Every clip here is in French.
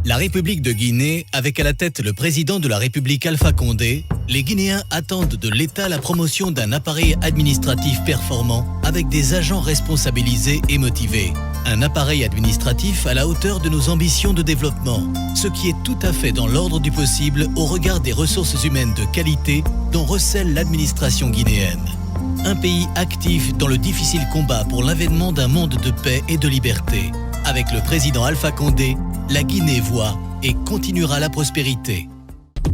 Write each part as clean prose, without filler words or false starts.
La République de Guinée, avec à la tête le président de la République Alpha Condé, les Guinéens attendent de l'État la promotion d'un appareil administratif performant avec des agents responsabilisés et motivés. Un appareil administratif à la hauteur de nos ambitions de développement, ce qui est tout à fait dans l'ordre du possible au regard des ressources humaines de qualité dont recèle l'administration guinéenne. Un pays actif dans le difficile combat pour l'avènement d'un monde de paix et de liberté. Avec le président Alpha Condé, la Guinée voit et continuera la prospérité.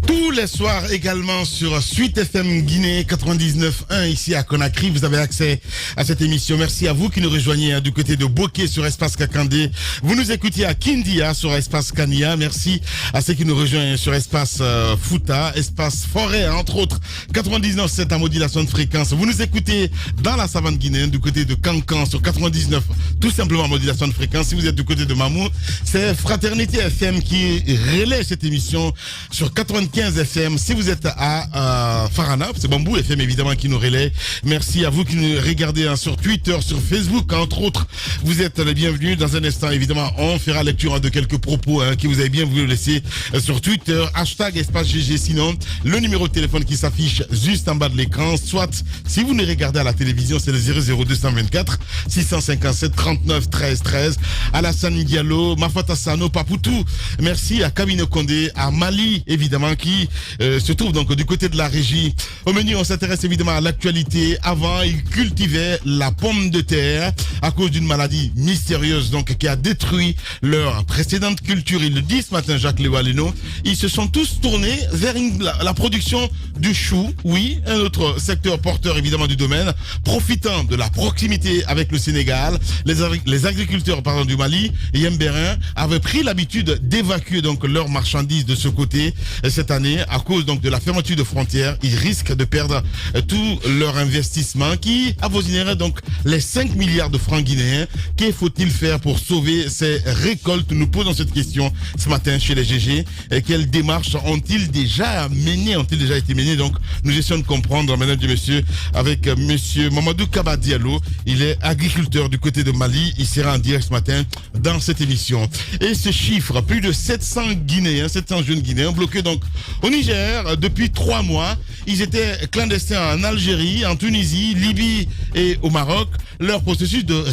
Tous les soirs également sur Suite FM Guinée 99.1 ici à Conakry. Vous avez accès à cette émission. Merci à vous qui nous rejoignez du côté de Bokeh sur Espace Kakandé. Vous nous écoutiez à Kindia sur Espace Kania. Merci à ceux qui nous rejoignent sur Espace Fouta, Espace Forêt, entre autres. 99.7 à modulation de fréquence. Vous nous écoutez dans la savane guinéenne du côté de Kankan sur 99, tout simplement à modulation de fréquence. Si vous êtes du côté de Mamou, c'est Fraternité FM qui relaie cette émission sur 95 FM. Si vous êtes à Farana, c'est Bambou FM évidemment qui nous relaie. Merci à vous qui nous regardez sur Twitter, sur Facebook, entre autres. Vous êtes les bienvenus. Dans un instant, évidemment, on fera lecture de quelques propos que vous avez bien voulu laisser sur Twitter. Hashtag Espace GG. Sinon, le numéro de téléphone qui s'affiche juste en bas de l'écran. Soit, si vous nous regardez à la télévision, c'est le 00224 657 39 13 13. Alassane Diallo, Mafata Sano, Papoutou. Merci à Kamino Condé, à Mali, évidemment, qui se trouve donc du côté de la régie. Au menu, on s'intéresse évidemment à l'actualité. Avant, ils cultivaient la pomme de terre à cause d'une maladie mystérieuse donc qui a détruit leur précédente culture. Il le dit ce matin, Jacques Lewaleno. Ils se sont tous tournés vers la production du chou. Oui, un autre secteur porteur évidemment du domaine. Profitant de la proximité avec le Sénégal, les agriculteurs du Mali, Yembérin, avaient pris l'habitude d'évacuer donc leurs marchandises de ce côté. Cette année, à cause donc de la fermeture de frontières, ils risquent de perdre tout leur investissement qui avoisinerait donc les 5 milliards de francs guinéens. Que faut-il faire pour sauver ces récoltes? Nous posons cette question ce matin chez les GG. Et quelles démarches ont-ils déjà été menées? Donc, nous essayons de comprendre, mesdames et messieurs, avec monsieur Mamadou Kaba Diallo. Il est agriculteur du côté de Mali. Il sera en direct ce matin dans cette émission. Et ce chiffre, plus de 700 Guinéens, 700 jeunes Guinéens bloqués donc au Niger depuis 3 mois. Ils étaient clandestins en Algérie, en Tunisie, Libye et au Maroc. Leur processus de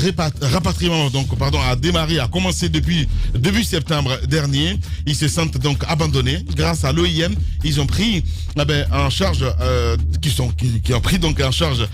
rapatriement a démarré, a commencé depuis début septembre dernier. Ils se sentent donc abandonnés grâce à l'OIM. Ils ont pris en charge qui ont pris donc en charge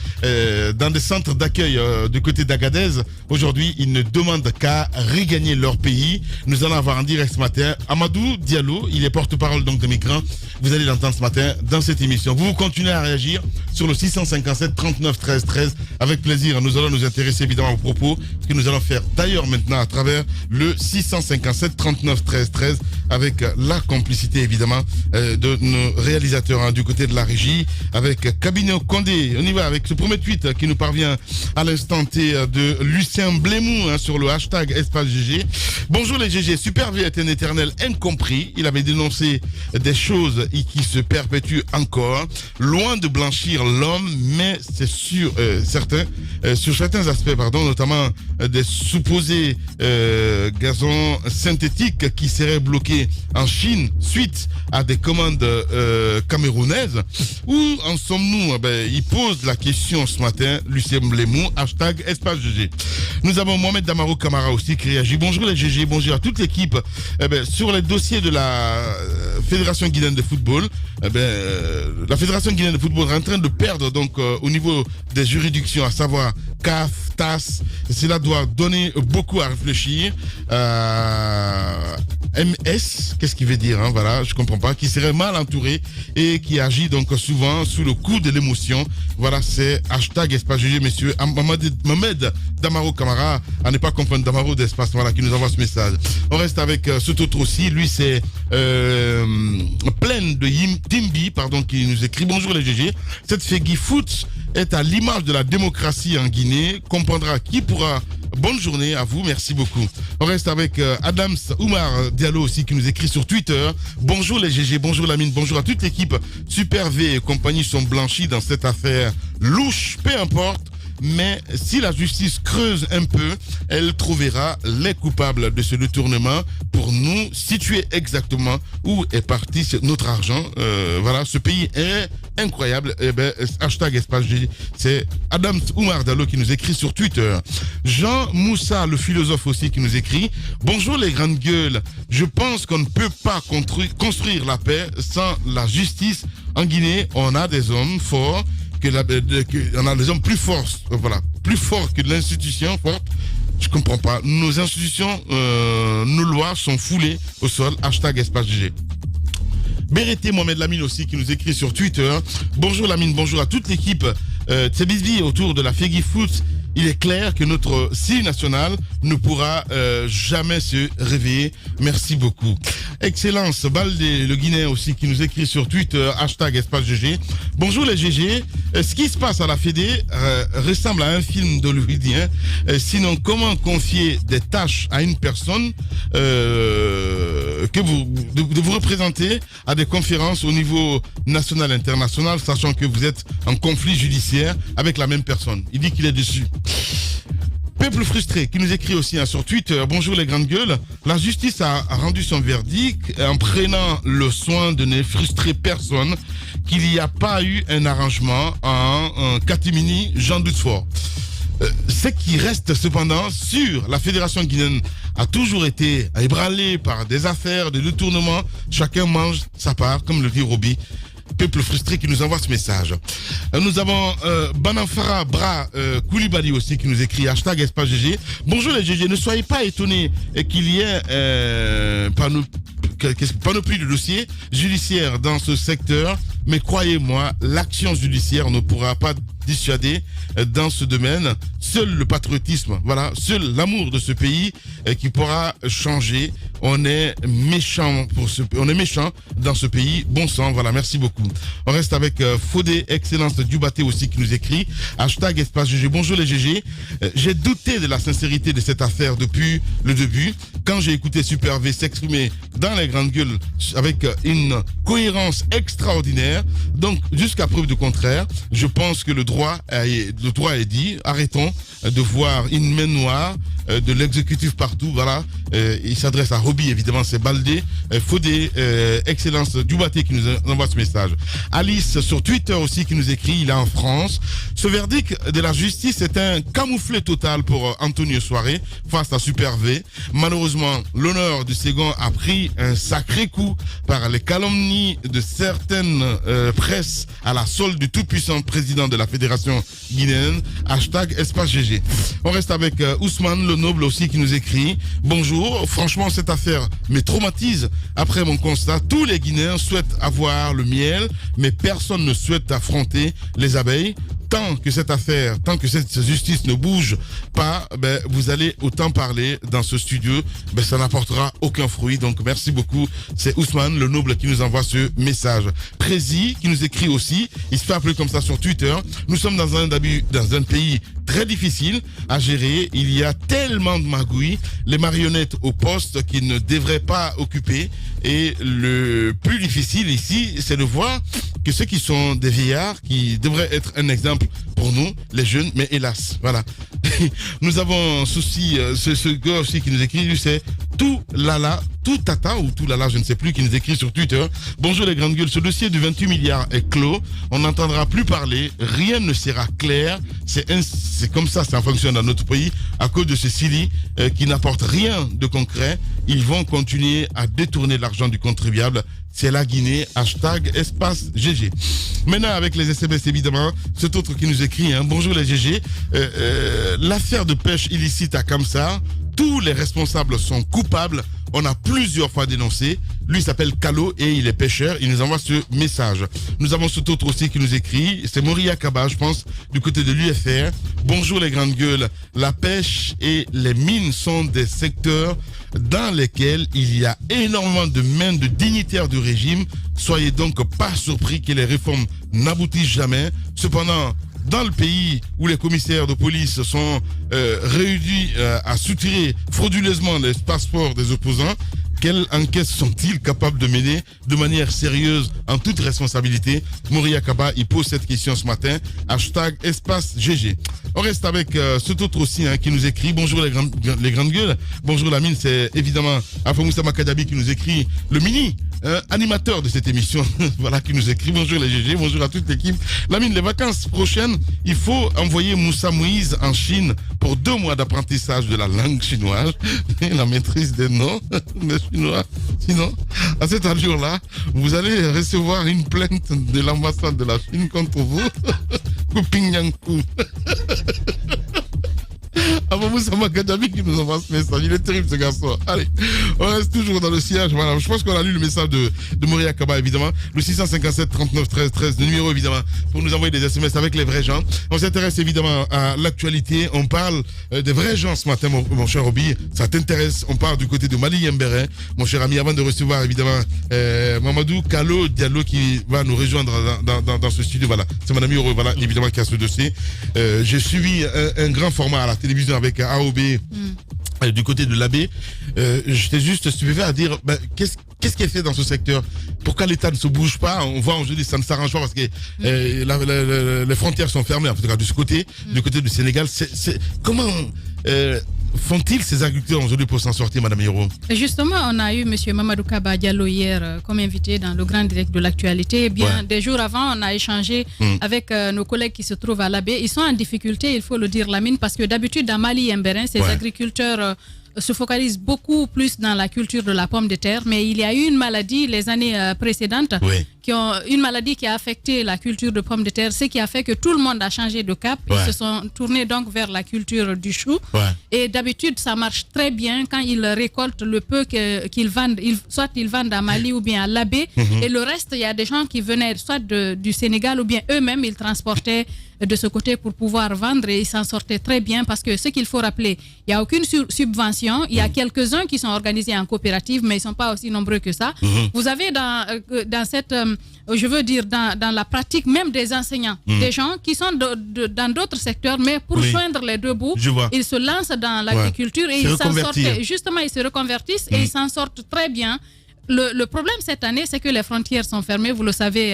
dans des centres d'accueil du côté d'Agadez. Aujourd'hui, ils ne demandent qu'à regagner leur pays. Nous allons avoir en direct ce matin Amadou Diallo, il est porte-parole donc des migrants. Vous allez l'entendre ce matin dans cette émission. Vous continuez à réagir sur le 657 39 13 13 avec plaisir. Nous allons nous intéresser évidemment aux propos, ce que nous allons faire d'ailleurs maintenant à travers le 657 39 13 13 avec la complicité évidemment de nos réalisateurs du côté de la régie avec Kabino Condé. On y va avec ce premier tweet qui nous parvient à l'instant T de Lucien Blémou sur le hashtag Espace GG. Bonjour les GG, Super V est un éternel incompris. Il avait dénoncé des choses qui se perpétuent encore, loin de blanchir l'homme, mais c'est sur certains aspects, notamment des supposés gazons synthétiques qui seraient bloqués en Chine suite à des commandes camerounaises. Où en sommes-nous? Il pose la question ce matin, Lucien Blémou, hashtag Espace GG. Nous avons Mohamed Damaro Camara aussi qui réagit. Bonjour les GG, bonjour à toute l'équipe. Sur les dossiers de la Fédération guinéenne de football, la Fédération guinéenne de football est en train de perdre donc au niveau des juridictions, à savoir CAF, TAS. Cela doit donner beaucoup à réfléchir. MS, qu'est-ce qu'il veut dire voilà, je comprends pas, qui serait mal entouré et qui agit donc souvent sous le coup de l'émotion. Voilà, c'est hashtag Espace GG, messieurs. Mohamed Damaro Camara, à ne pas comprendre Damaro d'Espace, voilà, qui nous envoie ce message. On reste avec ce autre aussi, lui c'est Pleine de Timbi, qui nous écrit. Bonjour les GG, cette Fegui Foot est à l'image de la démocratie en Guinée, comprendra qui pourra. Bonne journée à vous, merci beaucoup. On reste avec Adams Oumar Diallo aussi qui nous écrit sur Twitter. Bonjour les GG, bonjour Lamine, bonjour à toute l'équipe. Super V et compagnie sont blanchis dans cette affaire louche, peu importe. mais si la justice creuse un peu, elle trouvera les coupables de ce détournement pour nous situer exactement où est parti notre argent. Voilà, ce pays est incroyable. Eh ben, hashtag espace G, c'est Adam Oumar Dallo qui nous écrit sur Twitter. Jean Moussa, le philosophe aussi, qui nous écrit: bonjour les grandes gueules, je pense qu'on ne peut pas construire la paix sans la justice. En Guinée, on a des hommes forts, on a des hommes plus forts, voilà, plus forts que l'institution forte. Je comprends pas. Nos institutions, nos lois sont foulées au sol. Hashtag espace GG. Bérété Mohamed Lamine aussi qui nous écrit sur Twitter. Bonjour Lamine, bonjour à toute l'équipe Tsebisbi autour de la Fegi Foot. Il est clair que notre cible nationale ne pourra jamais se réveiller. Merci beaucoup. Excellence, Baldé, le Guinéen aussi, qui nous écrit sur Twitter, hashtag espace GG. Bonjour les GG. Ce qui se passe à la Fédé ressemble à un film hollywoodien. Sinon, comment confier des tâches à une personne que de vous représenter à des conférences au niveau national, international, sachant que vous êtes en conflit judiciaire avec la même personne. Il dit qu'il est dessus. Peuple frustré qui nous écrit aussi sur Twitter. Bonjour les grandes gueules. La justice a rendu son verdict en prenant le soin de ne frustrer personne, qu'il n'y a pas eu un arrangement en catimini, j'en doute fort. Ce qui reste cependant sur la Fédération guinéenne a toujours été ébranlé par des affaires de détournement. Chacun mange sa part, comme le dit Roby. Peuple frustré qui nous envoie ce message. Nous avons Bananfara Bra Koulibaly aussi qui nous écrit hashtag espace GG. Bonjour les GG, ne soyez pas étonnés qu'il y ait panoplie de dossiers judiciaires dans ce secteur, mais croyez-moi, l'action judiciaire ne pourra pas dissuader dans ce domaine. Seul le patriotisme, voilà, seul l'amour de ce pays qui pourra changer. On est méchant on est méchant dans ce pays. Bon sang, voilà, merci beaucoup. On reste avec Fodé, excellence Dubaté aussi qui nous écrit hashtag espace GG. Bonjour les GG. J'ai douté de la sincérité de cette affaire depuis le début. Quand j'ai écouté Super V s'exprimer dans les grandes gueules avec une cohérence extraordinaire, donc jusqu'à preuve du contraire, je pense que le droit est dit. Arrêtons de voir une main noire de l'exécutif partout. Voilà, il s'adresse à Roby, évidemment, c'est Baldé. Fodé, excellence Dubaté qui nous envoie ce message. Alice sur Twitter aussi qui nous écrit, il est en France. Ce verdict de la justice est un camouflet total pour Antonio Soiré face à Super V. Malheureusement, l'honneur du second a pris un sacré coup par les calomnies de certaines presses à la solde du tout-puissant président de la Fédération guinéenne. Hashtag espace GG. On reste avec Ousmane le Noble aussi qui nous écrit bonjour, franchement cette affaire me traumatise. Après mon constat, tous les Guinéens souhaitent avoir le miel, mais personne ne souhaite affronter les abeilles. Tant que cette justice ne bouge pas, vous allez autant parler dans ce studio, ça n'apportera aucun fruit. Donc merci beaucoup. C'est Ousmane le Noble qui nous envoie ce message. Prési qui nous écrit aussi, il se fait appeler comme ça sur Twitter. Nous sommes dans un pays très difficile à gérer. Il y a tellement de magouilles, les marionnettes au poste qu'ils ne devraient pas occuper. Et le plus difficile ici, c'est de voir que ceux qui sont des vieillards, qui devraient être un exemple pour nous, les jeunes, mais hélas, voilà. Nous avons ce gars aussi qui nous écrit, lui c'est tout tata ou tout lala, je ne sais plus, qui nous écrit sur Twitter. Bonjour les grandes gueules, ce dossier de 28 milliards est clos, on n'entendra plus parler, rien ne sera clair, c'est comme ça fonctionne dans notre pays, à cause de ce Sili qui n'apporte rien de concret, ils vont continuer à détourner l'argent du contribuable. C'est la Guinée, hashtag espace GG. Maintenant, avec les SMS, évidemment, cet autre qui nous écrit, bonjour les GG, l'affaire de pêche illicite à Kamsar, tous les responsables sont coupables, on a plusieurs fois dénoncé, lui s'appelle Kalo et il est pêcheur, il nous envoie ce message. Nous avons cet autre aussi qui nous écrit, c'est Moria Kaba, je pense, du côté de l'UFR. Bonjour les grandes gueules, la pêche et les mines sont des secteurs dans lesquels il y a énormément de mains de dignitaires du régime. Soyez donc pas surpris que les réformes n'aboutissent jamais. Cependant, dans le pays où les commissaires de police sont réunis à soutirer frauduleusement les passeports des opposants, Quelle enquête sont-ils capables de mener de manière sérieuse, en toute responsabilité? Mouria Kaba, il pose cette question ce matin. #espace GG. On reste avec cet autre aussi qui nous écrit. Bonjour les grandes gueules. Bonjour Lamine, c'est évidemment Afamoussa Makadabi qui nous écrit, le mini animateur de cette émission. Voilà, qui nous écrit. Bonjour les GG, bonjour à toute l'équipe. Lamine, les vacances prochaines, il faut envoyer Moussa Moïse en Chine pour 2 mois d'apprentissage de la langue chinoise et la maîtrise des noms des Chinois. Sinon, à cet allure-là, vous allez recevoir une plainte de l'ambassade de la Chine contre vous. Kupinyanku. Moussa Makadabi qui nous envoie ce message. Il est terrible ce garçon. Allez, on reste toujours dans le sillage. Voilà. Je pense qu'on a lu le message de Mouria Kaba, évidemment. Le 657 39 13 13, le numéro évidemment, pour nous envoyer des SMS avec les vrais gens. On s'intéresse évidemment à l'actualité. On parle des vrais gens ce matin, mon cher Roby. Ça t'intéresse? On parle du côté de Mali Yembere, mon cher ami, avant de recevoir évidemment Mamadou Kalo Diallo qui va nous rejoindre dans ce studio. Voilà, c'est mon ami Heureux, voilà, évidemment, qui a ce dossier. J'ai suivi un grand format à la télévision avec AOB du côté de l'AB. J'étais juste stupéfait à dire qu'est-ce qui est fait dans ce secteur? Pourquoi l'État ne se bouge pas? On voit aujourd'hui ça ne s'arrange pas parce que les frontières sont fermées, en tout cas de ce côté, du côté du Sénégal. Comment font-ils ces agriculteurs aujourd'hui pour s'en sortir, Madame Hiro? Justement, on a eu M. Mamadou Kaba Diallo hier comme invité dans le grand direct de l'actualité. Eh bien, des jours avant, on a échangé avec nos collègues qui se trouvent à l'Abbé. Ils sont en difficulté, il faut le dire, Lamine, parce que d'habitude, dans Mali et Mbérin, ces agriculteurs se focalisent beaucoup plus dans la culture de la pomme de terre, mais il y a eu une maladie les années précédentes, une maladie qui a affecté la culture de pomme de terre, ce qui a fait que tout le monde a changé de cap. Ils se sont tournés donc vers la culture du chou. Et d'habitude, ça marche très bien quand ils récoltent le peu qu'ils vendent. Soit ils vendent à Mali ou bien à l'Abbé. Et le reste, il y a des gens qui venaient soit du Sénégal ou bien eux-mêmes, ils transportaient de ce côté pour pouvoir vendre et ils s'en sortaient très bien parce que ce qu'il faut rappeler, il n'y a aucune subvention. Il y a quelques-uns qui sont organisés en coopérative, mais ils ne sont pas aussi nombreux que ça. Vous avez dans cette, je veux dire, dans la pratique même des enseignants, des gens qui sont dans d'autres secteurs, mais pour joindre les deux bouts, ils se lancent dans l'agriculture et ils s'en sortent. Justement, ils se reconvertissent et ils s'en sortent très bien. Le problème cette année, c'est que les frontières sont fermées. Vous le savez,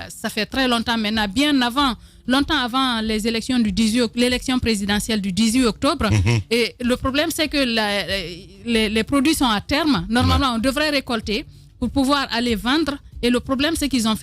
ça fait très longtemps maintenant, longtemps avant les élections l'élection présidentielle du 18 octobre. Et le problème, c'est que les produits sont à terme. Normalement, on devrait récolter pour pouvoir aller vendre. Et le problème, c'est qu'ils ont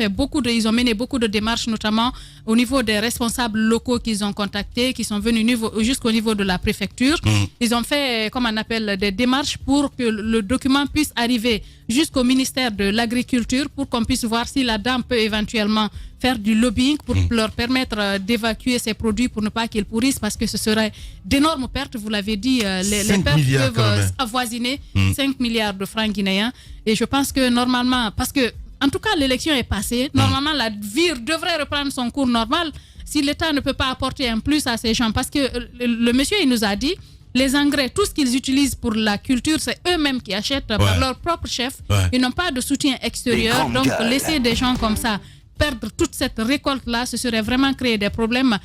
ils ont mené beaucoup de démarches, notamment au niveau des responsables locaux qu'ils ont contactés, qui sont venus jusqu'au niveau de la préfecture. Ils ont fait, comme on appelle, des démarches pour que le document puisse arriver jusqu'au ministère de l'Agriculture pour qu'on puisse voir si la dame peut éventuellement faire du lobbying pour leur permettre d'évacuer ces produits pour ne pas qu'ils pourrissent, parce que ce serait d'énormes pertes. Vous l'avez dit, les pertes peuvent avoisiner 5 milliards de francs guinéens. Et je pense que normalement, parce que en tout cas, l'élection est passée. Normalement, la vie devrait reprendre son cours normal si l'État ne peut pas apporter un plus à ces gens. Parce que le monsieur, il nous a dit, les engrais, tout ce qu'ils utilisent pour la culture, c'est eux-mêmes qui achètent par leur propre chef. Ils n'ont pas de soutien extérieur. Donc, laisser des gens comme ça perdre toute cette récolte-là, ce serait vraiment créer des problèmes.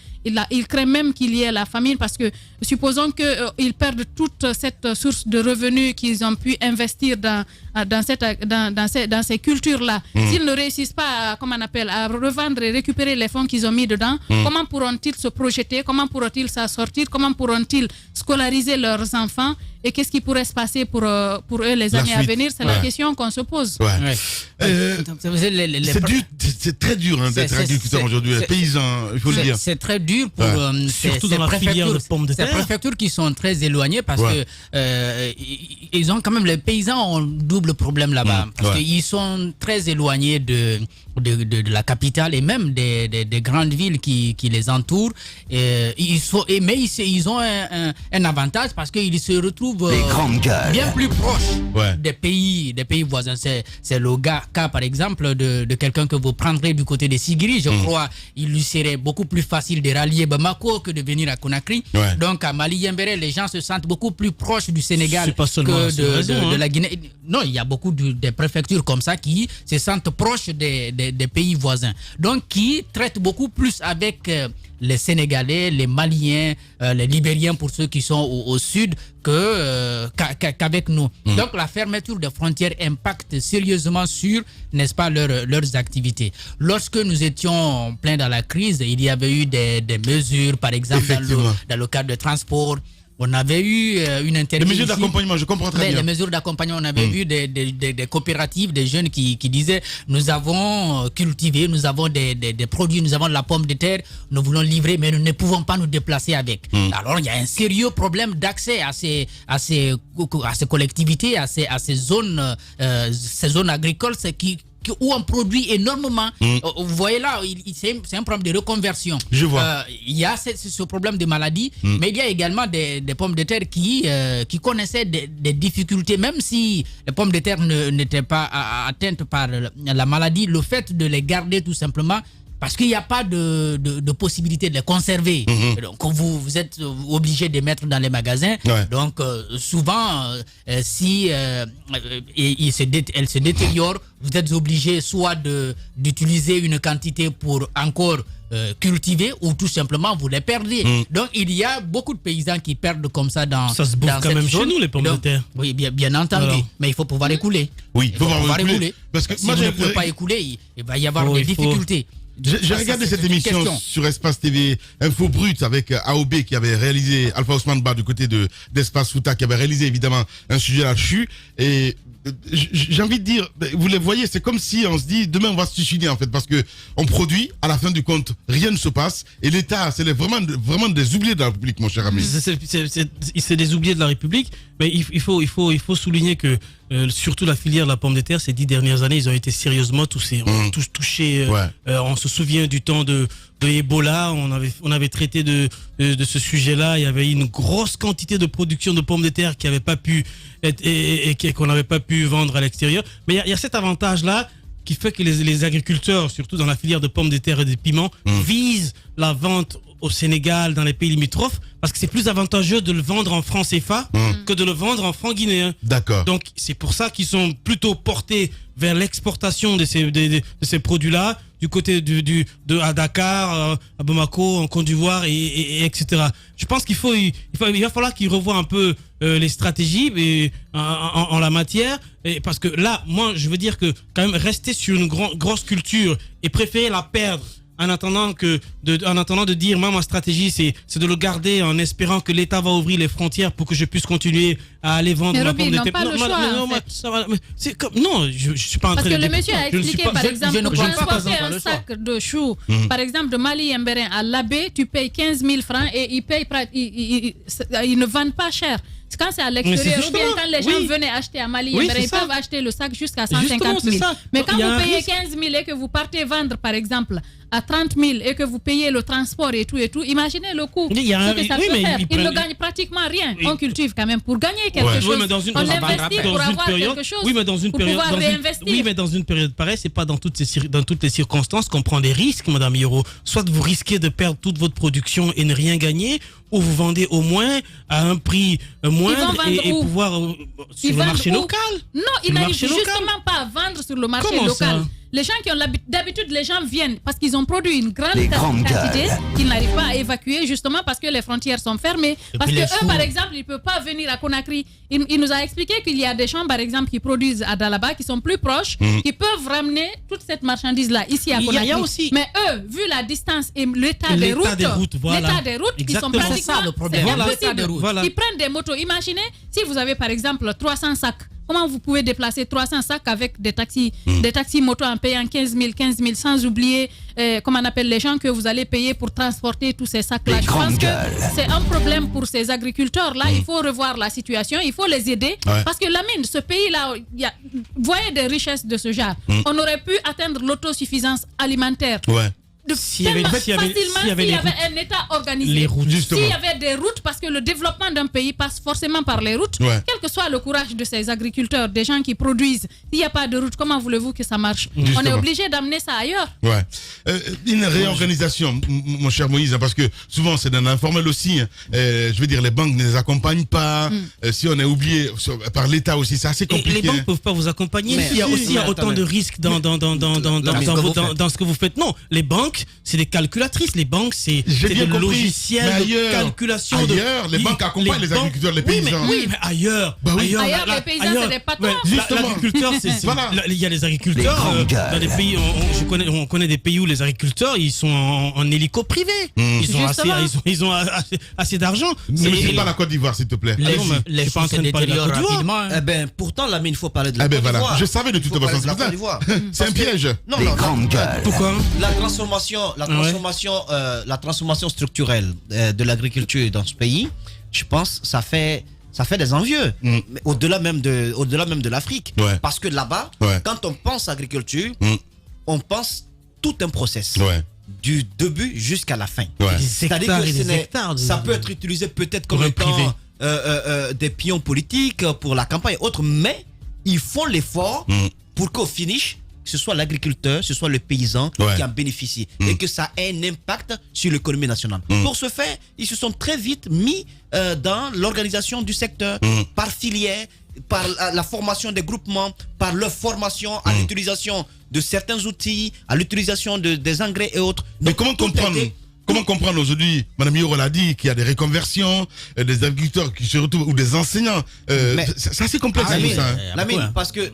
Il craint même qu'il y ait la famine parce que supposons qu'ils perdent toute cette source de revenus qu'ils ont pu investir dans ces cultures-là. S'ils ne réussissent pas à revendre et récupérer les fonds qu'ils ont mis dedans, comment pourront-ils se projeter? Comment pourront-ils s'en sortir? Comment pourront-ils scolariser leurs enfants? Et qu'est-ce qui pourrait se passer pour eux les années à venir? C'est la question qu'on se pose. C'est très dur d'être agriculteur aujourd'hui, paysan, il faut le dire. C'est très dur pour surtout dans la filière de pommes de terre. Ces préfectures qui sont très éloignées parce que ils ont quand même, les paysans ont double problème là-bas parce qu'ils sont très éloignés de la capitale et même des grandes villes qui les entourent. Mais ils ont un avantage parce qu'ils se retrouvent bien plus proches des pays voisins. C'est le cas par exemple de quelqu'un que vous prendrez du côté des Sigiri. Je crois il lui serait beaucoup plus facile de rallier Bamako que de venir à Conakry. Donc à Mali Yembere, les gens se sentent beaucoup plus proches du Sénégal que de la Guinée. Non, il y a beaucoup de préfectures comme ça qui se sentent proches des pays voisins. Donc qui traitent beaucoup plus avec les Sénégalais, les Maliens, les Libériens pour ceux qui sont au sud, qu'avec nous. Donc la fermeture des frontières impacte sérieusement sur, n'est-ce pas, leurs activités. Lorsque nous étions pleins dans la crise, il y avait eu des mesures, par exemple dans le cadre de transport. On avait eu une interview. Les mesures d'accompagnement, je comprends très bien. Les mesures d'accompagnement, on avait vu des coopératives, des jeunes qui disaient nous avons cultivé, nous avons des produits, nous avons de la pomme de terre, nous voulons livrer, mais nous ne pouvons pas nous déplacer avec. Alors il y a un sérieux problème d'accès à ces collectivités, à ces zones agricoles où on produit énormément. Vous voyez là, c'est un problème de reconversion. Je vois. Il y a ce problème de maladie, mais il y a également des pommes de terre qui connaissaient des difficultés, même si les pommes de terre n'étaient pas atteintes par la maladie, le fait de les garder tout simplement, parce qu'il n'y a pas de possibilité de les conserver. Donc, vous êtes obligé de les mettre dans les magasins. Donc, souvent, si elles se détériorent, vous êtes obligé soit d'utiliser une quantité pour encore cultiver, ou tout simplement vous les perdez. Donc, il y a beaucoup de paysans qui perdent comme ça dans ça se bouffe quand même chez nous, les pommes de terre. Oui, bien entendu. Alors. Mais il faut pouvoir écouler. Oui, il faut pouvoir écouler. Parce que si vous ne pouvez pas écouler, il va y avoir des difficultés. J'ai regardé cette émission sur Espace TV Info Brut avec AOB qui avait réalisé, Alpha Ousmane Ba du côté d'Espace Fouta qui avait réalisé évidemment un sujet là-dessus. Et j'ai envie de dire, vous les voyez, c'est comme si on se dit demain on va se suicider en fait, parce que on produit, à la fin du compte rien ne se passe, et l'État c'est vraiment des oubliés de la République, mon cher ami. C'est des oubliés de la République, mais il faut souligner que surtout la filière de la pomme de terre, ces 10 dernières années, ils ont été sérieusement touchés. Touchés. On se souvient du temps de Ebola, on avait traité de ce sujet-là. Il y avait une grosse quantité de production de pommes de terre qui n'avait pas pu être et qu'on n'avait pas pu vendre à l'extérieur. Mais il y a cet avantage-là qui fait que les agriculteurs, surtout dans la filière de pommes de terre et de piments, visent la vente au Sénégal, dans les pays limitrophes, parce que c'est plus avantageux de le vendre en francs CFA que de le vendre en francs guinéens. D'accord. Donc c'est pour ça qu'ils sont plutôt portés vers l'exportation de ces produits-là, du côté à Dakar, à Bamako, en Côte d'Ivoire, et etc. Je pense il va falloir qu'ils revoient un peu les stratégies en la matière, parce que là, moi, je veux dire que quand même rester sur une grosse culture et préférer la perdre en attendant de dire, moi, ma stratégie, c'est de le garder en espérant que l'État va ouvrir les frontières pour que je puisse continuer à aller vendre ma pomme de terre. Pas le choix, non, je suis pas en train de... Parce que le monsieur a expliqué, par exemple, pour transporter un sac de choux, par exemple, de Mali Mbérin à Labé, tu payes 15 000 francs et ils ne vendent pas cher. Quand c'est à l'extérieur, ou bien quand les gens venaient acheter à Mali, ils peuvent acheter le sac jusqu'à 150 000. Mais quand vous payez 15 000 et que vous partez vendre, par exemple, à 30 000 et que vous payez le transport et tout, imaginez le coût. Ce que ça peut faire. Ils ne gagnent pratiquement rien. On cultive quand même pour gagner quelque chose. On investit pour avoir quelque chose. Oui, mais dans une période, pouvoir réinvestir. Oui, mais dans une période pareille, c'est pas dans toutes les circonstances qu'on prend des risques, Madame Yoro. Soit vous risquez de perdre toute votre production et ne rien gagner, ou vous vendez au moins à un prix moindre et pouvoir sur le marché local. Non, ils n'arrivent justement pas à vendre sur le marché local. Les gens qui ont d'habitude, les gens viennent parce qu'ils ont produit une grande quantité qu'ils n'arrivent pas à évacuer, justement parce que les frontières sont fermées. Parce que eux, par exemple, ils ne peuvent pas venir à Conakry. Il nous a expliqué qu'il y a des champs, par exemple, qui produisent à Dalaba, qui sont plus proches, qui peuvent ramener toute cette marchandise-là ici à Conakry. Aussi... Mais eux, vu la distance et l'état des routes, qui sont pratiquement impossible. Ils prennent des motos. Imaginez si vous avez, par exemple, 300 sacs. Comment vous pouvez déplacer 300 sacs avec des taxis motos en payant 15 000, sans oublier, comment on appelle les gens que vous allez payer pour transporter tous ces sacs-là. Je pense que c'est un problème pour ces agriculteurs-là. Il faut revoir la situation, il faut les aider. Parce que la mine, ce pays-là, vous voyez des richesses de ce genre. On aurait pu atteindre l'autosuffisance alimentaire. S'il y avait un État organisé, s'il y avait des routes, parce que le développement d'un pays passe forcément par les routes, quel que soit le courage de ces agriculteurs, des gens qui produisent, s'il n'y a pas de route, comment voulez-vous que ça marche? On est obligé d'amener ça ailleurs. Une réorganisation, mon cher Moïse, parce que souvent c'est dans l'informel aussi, je veux dire, les banques ne les accompagnent pas, si on est oublié par l'État aussi, c'est assez compliqué. Les banques ne peuvent pas vous accompagner, il y a aussi autant de risques dans ce que vous faites. Non, les banques banques, c'est des calculatrices. Les banques, c'est des logiciels de calculation. Ailleurs, les banques accompagnent les agriculteurs, les paysans. Oui, mais ailleurs. Ailleurs, les paysans, c'est des patrons. L'agriculteur, il y a les agriculteurs. Dans des pays, on connaît des pays où les agriculteurs, ils sont en hélico privé. Ils ont assez d'argent. Ne me dis pas la Côte d'Ivoire, s'il te plaît. Je suis pas en train de parler de la Côte d'Ivoire. Eh ben, pourtant, Lamine, il faut parler de la Côte d'Ivoire. Je savais de toute façon. C'est un piège. Non. Pourquoi? La transformation structurelle de l'agriculture dans ce pays, je pense, ça fait des envieux. Mais au-delà même de l'Afrique. Ouais. Parce que là-bas, quand on pense agriculture, on pense tout un process. Ouais. Du début jusqu'à la fin. Ouais. C'est-à-dire que ça peut être utilisé peut-être comme étant des pions politiques pour la campagne et autres, mais ils font l'effort pour qu'au finish, ce soit l'agriculteur, ce soit le paysan qui en bénéficie et que ça ait un impact sur l'économie nationale. Pour ce faire, ils se sont très vite mis dans l'organisation du secteur par filière, par la formation des groupements, par leur formation à l'utilisation de certains outils, à l'utilisation des engrais et autres. Mais comment comprendre aujourd'hui, Mme Yoro l'a dit, qu'il y a des reconversions, des agriculteurs qui se retrouvent, ou des enseignants. C'est assez complexe. Lamine, parce que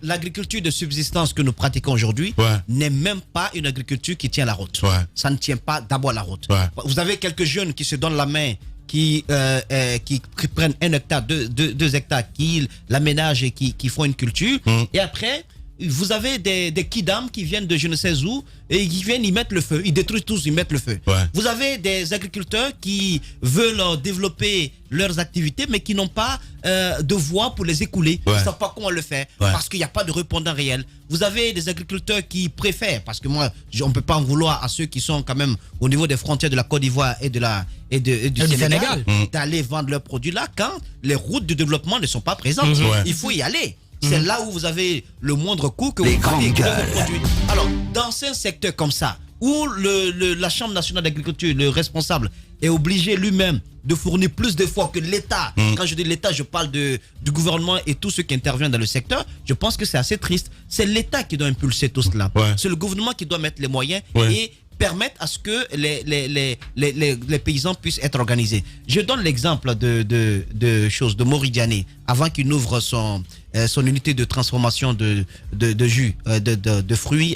l'agriculture de subsistance que nous pratiquons aujourd'hui n'est même pas une agriculture qui tient la route. Ça ne tient pas d'abord la route. Vous avez quelques jeunes qui se donnent la main, qui prennent 1 hectare, 2 hectares, qui l'aménagent et qui font une culture. Et après, vous avez des kidams qui viennent de je ne sais où et qui viennent y mettre le feu. Ils détruisent tous, ils mettent le feu. Vous avez des agriculteurs qui veulent développer leurs activités mais qui n'ont pas de voie pour les écouler. Ils ne savent pas comment le faire parce qu'il n'y a pas de répondant réel. Vous avez des agriculteurs qui préfèrent, parce que moi, on ne peut pas en vouloir à ceux qui sont quand même au niveau des frontières de la Côte d'Ivoire et du Sénégal, d'aller vendre leurs produits là quand les routes de développement ne sont pas présentes. Il faut y aller. C'est là où vous avez le moindre coût que vous pouvez vos produits. Alors, dans un secteur comme ça, où la Chambre nationale d'agriculture, le responsable, est obligé lui-même de fournir plus d'efforts que l'État. Quand je dis l'État, je parle du gouvernement et tous ceux qui interviennent dans le secteur. Je pense que c'est assez triste. C'est l'État qui doit impulser tout cela. C'est le gouvernement qui doit mettre les moyens et permettre à ce que les paysans puissent être organisés. Je donne l'exemple de Moridiane, avant qu'il n'ouvre son unité de transformation de jus, de fruits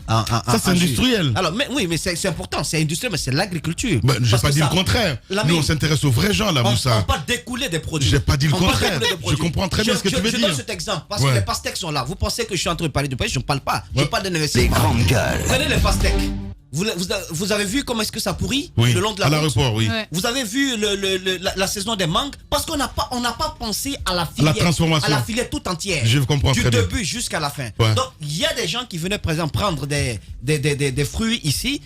ça c'est industriel. Alors, mais c'est important, c'est industriel, mais c'est l'agriculture. Je n'ai pas dit le contraire. Nous on s'intéresse aux vrais gens là, Moussa. On peut découler des produits. Je n'ai pas dit le contraire. Je comprends très bien ce que tu veux dire. Je donne cet exemple parce que les pastèques sont là. Vous pensez que je suis en train de parler du pays? Je ne parle pas. Je parle d'un investissement. Les grandes gueules. Prenez les pastèques. Vous avez vu comment est-ce que ça pourrit le long de la route? À l'aéroport, oui. Vous avez vu la saison des mangues? Parce qu'on n'a pas pensé à la filière, la transformation, à la filière tout entière. Je comprends très bien. Du début jusqu'à la fin. Donc il y a des gens qui venaient par exemple prendre des fruits ici,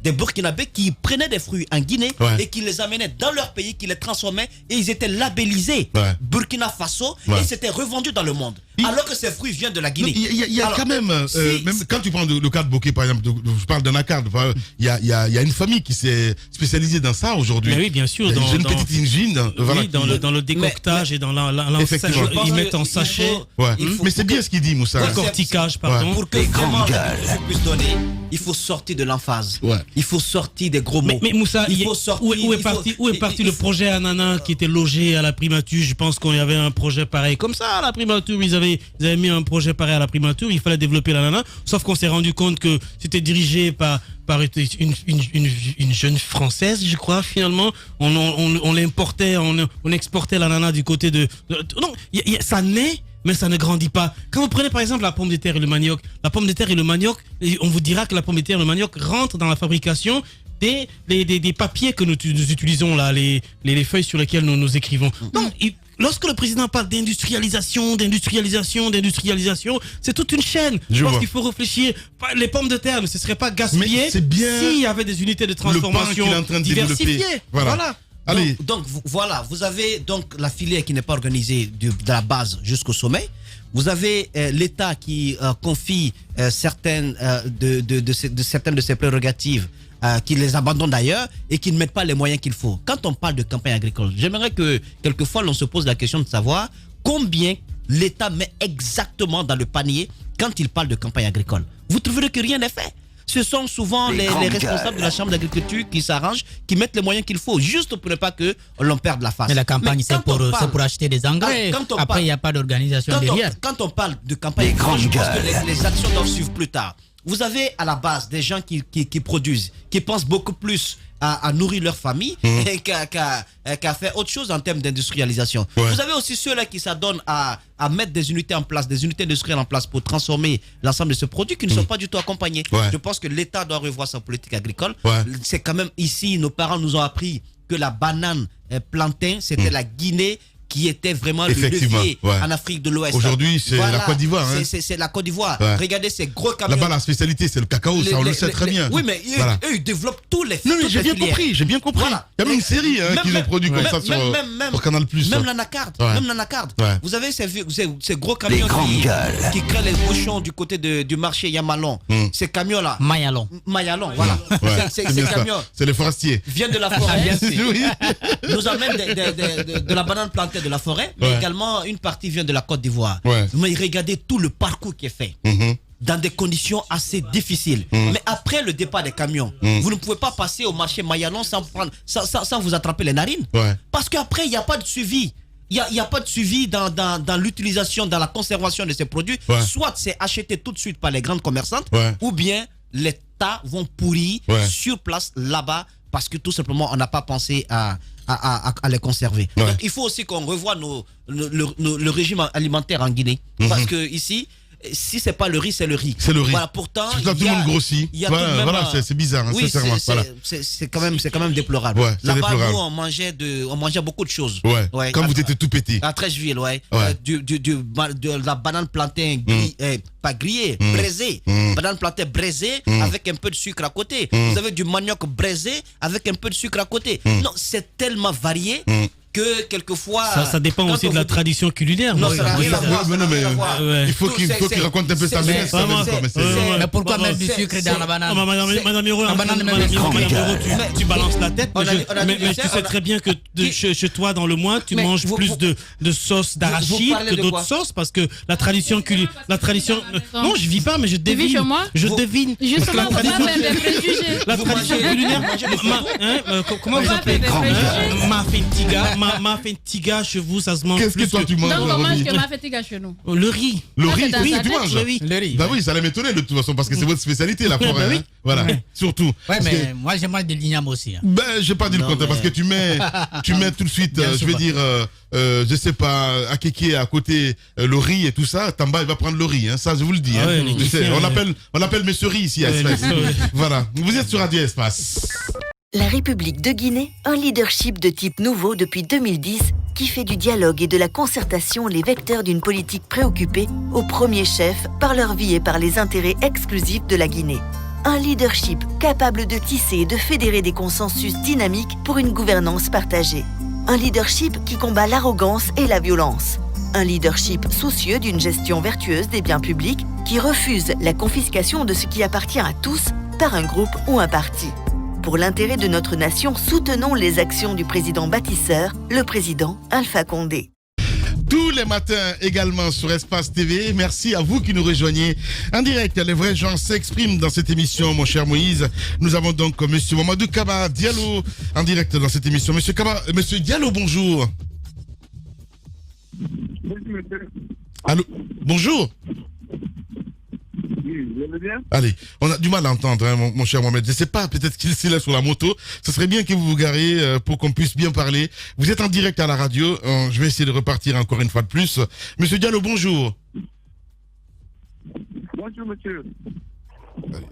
des Burkinabés qui prenaient des fruits en Guinée et qui les amenaient dans leur pays, qui les transformaient et ils étaient labellisés Burkina Faso et c'était revendu dans le monde. Alors que ces fruits viennent de la Guinée. Il y a quand même, même quand tu prends le cas de Bokeh par exemple, je parle d'un accord. Il y a une famille qui s'est spécialisée dans ça aujourd'hui. Oui, bien sûr. Dans une petite usine. Dans le décorticage et dans ils mettent en sachet. Mais c'est bien ce qu'il dit, Moussa. Décorticage, pardon. Pour que vraiment je puisse donner, il faut sortir de l'emphase. Il faut sortir des gros mots. Mais Moussa, où est parti le projet Ananas qui était logé à la primature? Je pense qu'on y avait un projet pareil comme ça à la primature. Ils avaient mis un projet pareil à la primature. Il fallait développer l'ananas. Sauf qu'on s'est rendu compte que c'était dirigé par une jeune française, je crois, finalement. On l'importait, on exportait l'ananas du côté de... Non, ça naît, mais ça ne grandit pas. Quand vous prenez par exemple la pomme de terre et le manioc, on vous dira que la pomme de terre et le manioc rentrent dans la fabrication des papiers que nous utilisons là, les feuilles sur lesquelles nous écrivons. Donc, lorsque le président parle d'industrialisation, c'est toute une chaîne. Je pense qu'il faut réfléchir. Les pommes de terre ne se seraient pas gaspillées s'il y avait des unités de transformation diversifiées. Voilà. Allez. Donc voilà, vous avez donc la filière qui n'est pas organisée de la base jusqu'au sommet. Vous avez l'État qui confie certaines de ses prérogatives, qui les abandonnent d'ailleurs et qui ne mettent pas les moyens qu'il faut. Quand on parle de campagne agricole, j'aimerais que quelquefois l'on se pose la question de savoir combien l'État met exactement dans le panier quand il parle de campagne agricole. Vous trouverez que rien n'est fait. Ce sont souvent les responsables de la Chambre d'agriculture qui s'arrangent, qui mettent les moyens qu'il faut, juste pour ne pas que l'on perde la face. Mais la campagne, c'est pour acheter des engrais. Après, il n'y a pas d'organisation derrière. Quand on parle de campagne, je pense que les actions doivent suivre plus tard. Vous avez à la base des gens qui produisent, qui pensent beaucoup plus à nourrir leur famille qu'à faire autre chose en termes d'industrialisation. Vous avez aussi ceux-là qui s'adonnent à mettre des unités en place, des unités industrielles en place pour transformer l'ensemble de ce produit qui ne sont pas du tout accompagnés. Je pense que l'État doit revoir sa politique agricole. C'est quand même ici, nos parents nous ont appris que la banane plantain, c'était la Guinée qui était vraiment le levier en Afrique de l'Ouest. Aujourd'hui, c'est la Côte d'Ivoire. Hein. C'est la Côte d'Ivoire. Regardez ces gros camions. Là-bas, la spécialité, c'est le cacao, ça on le sait très bien. Oui, mais eux, ils développent tous les Non, mais j'ai bien compris. Voilà. Il y a même une série qu'ils ont produit comme ça sur Canal+. Même l'anacarde. Vous avez ces gros camions qui créent les bouchons du côté du marché Yamalon. Ces camions-là. Mayalon, voilà. Ces camions. C'est les forestiers. Viennent de la forêt. Nous amènent de la banane plantée de la forêt, mais également une partie vient de la Côte d'Ivoire. Mais regardez tout le parcours qui est fait. Dans des conditions assez difficiles. Mais après le départ des camions, vous ne pouvez pas passer au marché Mayalon sans vous attraper les narines. Parce qu'après, il n'y a pas de suivi. Il n'y a pas de suivi dans l'utilisation, dans la conservation de ces produits. Soit c'est acheté tout de suite par les grandes commerçantes, ou bien les tas vont pourrir sur place là-bas parce que tout simplement on n'a pas pensé à les conserver. Donc, il faut aussi qu'on revoie le régime alimentaire en Guinée. Parce que ici, si c'est pas le riz, c'est le riz. C'est le riz. Voilà, pourtant, tout le monde grossit. Voilà, c'est bizarre, hein, sincèrement. C'est quand même déplorable. Là-bas, nous, on mangeait beaucoup de choses. Quand vous étiez tout pété. À Trècheville, de la banane plantain pas grillée, braisée. Banane plantain braisée avec un peu de sucre à côté. Vous avez du manioc braisé avec un peu de sucre à côté. Non, c'est tellement varié. Que quelquefois ça dépend aussi de la tradition culinaire. Non, ça n'a rien à voir. Il faut qu'il raconte un peu sa jeunesse. Mais pourquoi mettre du sucre dans la banane? Madame Hiro, tu balances la tête, mais tu sais très bien que chez toi dans le mois tu manges plus de sauce d'arachide que d'autres sauces parce que la tradition non, je vis pas, mais je devine. Je devine. Justement, la tradition culinaire. Comment vous appelez? Mafetiga chez vous, ça se mange. Qu'est-ce que toi tu manges? Donc on mange que mafetiga chez nous. Le riz. Le riz, oui, tu manges. Le riz. Bah oui, ça allait m'étonner de toute façon parce que c'est votre spécialité la forêt. Voilà, surtout. Ouais, mais moi je mange de l'igname aussi. Ben, j'ai pas dit le contraire parce que tu mets tout de suite, je vais dire, je sais pas, à kéké à côté le riz et tout ça. Tamba il va prendre le riz, hein, ça je vous le dis. On appelle monsieur riz ici à Espace. Voilà, vous êtes sur Radio Espace. La République de Guinée, un leadership de type nouveau depuis 2010 qui fait du dialogue et de la concertation les vecteurs d'une politique préoccupée au premier chef par leur vie et par les intérêts exclusifs de la Guinée. Un leadership capable de tisser et de fédérer des consensus dynamiques pour une gouvernance partagée. Un leadership qui combat l'arrogance et la violence. Un leadership soucieux d'une gestion vertueuse des biens publics qui refuse la confiscation de ce qui appartient à tous par un groupe ou un parti. Pour l'intérêt de notre nation, soutenons les actions du président bâtisseur, le président Alpha Condé. Tous les matins également sur Espace TV. Merci à vous qui nous rejoignez en direct. Les vrais gens s'expriment dans cette émission, mon cher Moïse. Nous avons donc monsieur Mamadou Kaba Diallo en direct dans cette émission. Monsieur Diallo, bonjour. Allô, bonjour. Allez, on a du mal à entendre, hein, mon cher Mohamed. Je ne sais pas, peut-être qu'il est là sur la moto. Ce serait bien que vous vous gariez pour qu'on puisse bien parler. Vous êtes en direct à la radio. Je vais essayer de repartir encore une fois de plus. Monsieur Diallo, bonjour. Bonjour, monsieur.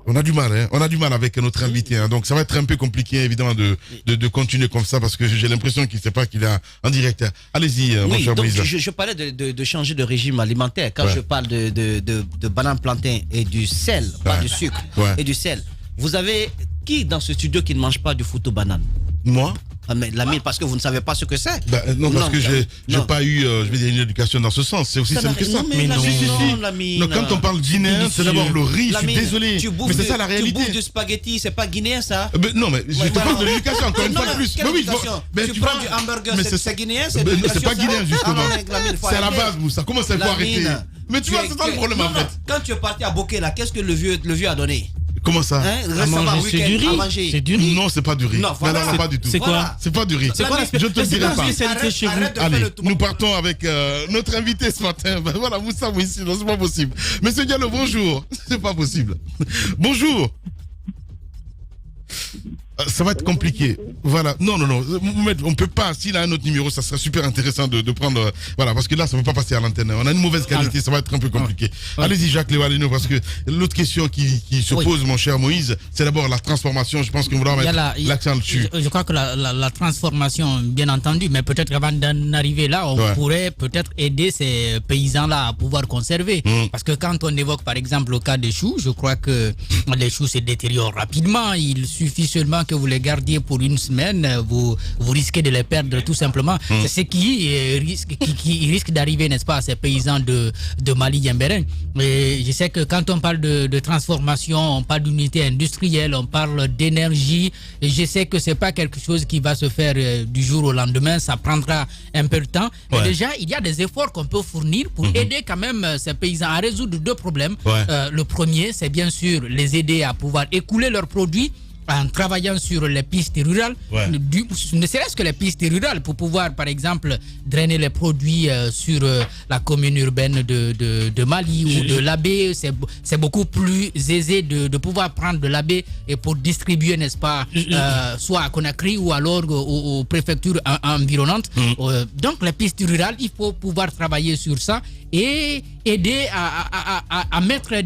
On a du mal, hein. On a du mal avec notre invité, hein. Donc ça va être un peu compliqué évidemment de continuer comme ça parce que j'ai l'impression qu'il ne sait pas qu'il est en direct. Allez-y, mon cher Moïse. Je parlais de changer de régime alimentaire. Quand je parle de banane plantain et du sel, pas du sucre, et du sel. Vous avez qui dans ce studio qui ne mange pas du foutu banane? Moi? Ah, mais Lamine, parce que vous ne savez pas ce que c'est. Non, parce que j'ai pas eu, je vais dire, une éducation dans ce sens. C'est aussi simple que ça. Mais non, non, quand on parle guinéen, c'est d'abord le riz. Je suis désolé, mais c'est ça la réalité. Tu bouffes du spaghetti, c'est pas guinéen ça? Non, mais je te parle de l'éducation encore une fois de plus. Mais oui, tu prends du hamburger, c'est guinéen, c'est pas guinéen justement. C'est à la base, Moussa. Comment ça, il faut arrêter? Mais tu vois, c'est pas le problème en fait. Quand tu es parti à Bokeh là, qu'est-ce que le vieux a donné? Comment ça? C'est du riz. C'est du riz. Non, c'est pas du riz. Non, voilà. pas du tout. C'est quoi? C'est pas du riz. C'est quoi Je te le dirai pas. spécialité chez vous? Allez, nous partons avec notre invité ce matin. Ben voilà, Moussa Mouissi, non, c'est pas possible. Monsieur Diallo, bonjour. C'est pas possible. Bonjour. Ça va être compliqué. Voilà. Non. On peut pas. S'il a un autre numéro, ça serait super intéressant de prendre. Voilà, parce que là, ça ne peut pas passer à l'antenne. On a une mauvaise qualité, ça va être un peu compliqué. Allez-y, Jacques Lévalino, parce que l'autre question qui se pose, mon cher Moïse, c'est d'abord la transformation. Je pense qu'on voudra mettre l'accent dessus. Je crois que la transformation, bien entendu, mais peut-être avant d'en arriver là, on pourrait peut-être aider ces paysans-là à pouvoir conserver. Parce que quand on évoque, par exemple, le cas des choux, je crois que les choux se détériorent rapidement. Il suffit seulement que vous les gardiez pour une semaine, vous risquez de les perdre tout simplement. C'est ce qui risque d'arriver, n'est-ce pas, à ces paysans de Mali Yemberen. Et je sais que quand on parle de transformation, on parle d'unité industrielle, on parle d'énergie. Et je sais que c'est pas quelque chose qui va se faire du jour au lendemain, ça prendra un peu de temps. Mais déjà, il y a des efforts qu'on peut fournir pour aider quand même ces paysans à résoudre deux problèmes. Le premier, c'est bien sûr les aider à pouvoir écouler leurs produits en travaillant sur les pistes rurales, ne serait-ce que les pistes rurales, pour pouvoir, par exemple, drainer les produits sur la commune urbaine de Mali ou de l'Abbé. C'est beaucoup plus aisé de pouvoir prendre de l'Abbé et pour distribuer, n'est-ce pas, soit à Conakry ou alors aux préfectures environnantes. Donc, les pistes rurales, il faut pouvoir travailler sur ça et aider à mettre